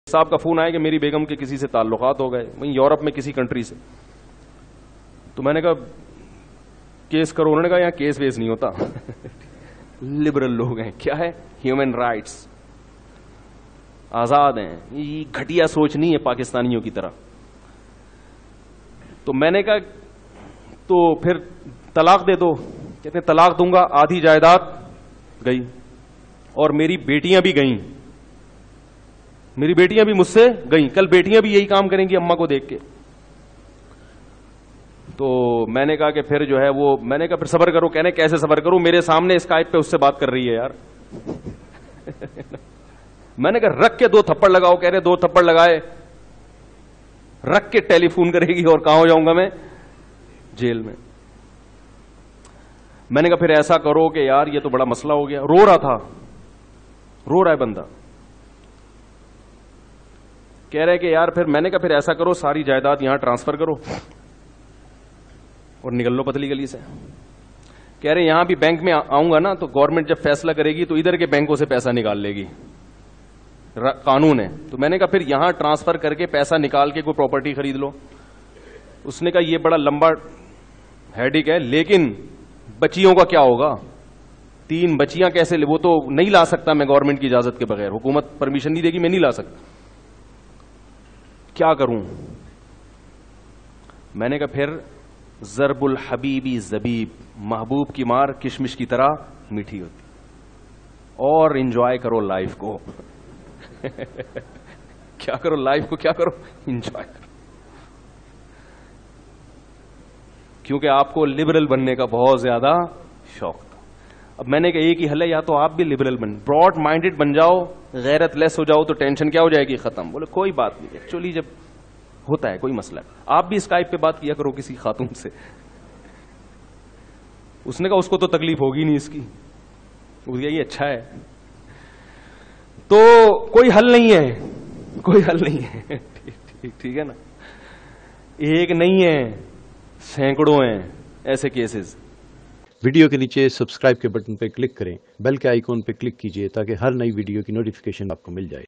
صاحب کا فون آیا کہ میری بیگم کے کسی سے تعلقات ہو گئے وہیں یورپ میں کسی کنٹری سے. تو میں نے کہا کیس کرو. انہوں نے کہا یہاں کیس ویس نہیں ہوتا. لبرل لوگ ہیں, کیا ہے, ہیومن رائٹس, آزاد ہیں. یہ گھٹیا سوچ نہیں ہے پاکستانیوں کی طرح. تو میں نے کہا تو پھر طلاق دے دو. کہتے ہیں طلاق دوں گا, آدھی جائیداد گئی اور میری بیٹیاں بھی گئیں. میری بیٹیاں بھی مجھ سے گئیں. کل بیٹیاں بھی یہی کام کریں گی اماں کو دیکھ کے. تو میں نے کہا کہ پھر جو ہے وہ, میں نے کہا پھر صبر کرو. کہنے کیسے صبر کروں, میرے سامنے اسکائپ پہ اس سے بات کر رہی ہے یار. میں نے کہا رکھ کے 2 تھپڑ لگاؤ. کہہ رہے 2 تھپڑ لگائے, رکھ کے ٹیلی فون کرے گی اور کہاں ہو جاؤں گا میں, جیل میں. میں نے کہا پھر ایسا کرو کہ یار یہ تو بڑا مسئلہ ہو گیا. رو رہا تھا, رو رہا ہے بندہ. کہہ رہے کہ یار پھر میں نے کہا پھر ایسا کرو ساری جائیداد یہاں ٹرانسفر کرو اور نکل لو پتلی گلی سے. کہہ رہے یہاں بھی بینک میں آؤں گا نا تو گورنمنٹ جب فیصلہ کرے گی تو ادھر کے بینکوں سے پیسہ نکال لے گی, قانون ہے. تو میں نے کہا پھر یہاں ٹرانسفر کر کے پیسہ نکال کے کوئی پراپرٹی خرید لو. اس نے کہا یہ بڑا لمبا ہیڈک ہے, لیکن بچیوں کا کیا ہوگا, 3 بچیاں کیسے لے, وہ تو نہیں لا سکتا میں گورنمنٹ کی اجازت کے بغیر, حکومت پرمیشن نہیں دے گی, میں نہیں لا سکتا. کیا کروں. میں نے کہا پھر ضرب الحبیبی زبیب, محبوب کی مار کشمش کی طرح میٹھی ہوتی, اور انجوائے کرو لائف کو. کیا کرو لائف کو, کیا کرو, انجوائے کرو. کیونکہ آپ کو لبرل بننے کا بہت زیادہ شوق تھا. اب میں نے کہا ایک ہی حل ہے, یا تو آپ بھی لبرل بن, براڈ مائنڈڈ بن جاؤ, غیرت لیس ہو جاؤ, تو ٹینشن کیا ہو جائے گی, ختم. بولے کوئی بات نہیں, ایکچولی جب ہوتا ہے کوئی مسئلہ. آپ بھی اسکائپ پہ بات کیا کرو کسی خاتون سے. اس نے کہا اس کو تو تکلیف ہوگی نہیں اس کی. یہ اچھا ہے. تو کوئی حل نہیں ہے, کوئی حل نہیں ہے. ٹھیک ہے نا, ایک نہیں ہے, سینکڑوں ہیں ایسے کیسز. ویڈیو کے نیچے سبسکرائب کے بٹن پہ کلک کریں, بیل کے آئیکن پہ کلک کیجئے تاکہ ہر نئی ویڈیو کی نوٹیفیکیشن آپ کو مل جائے.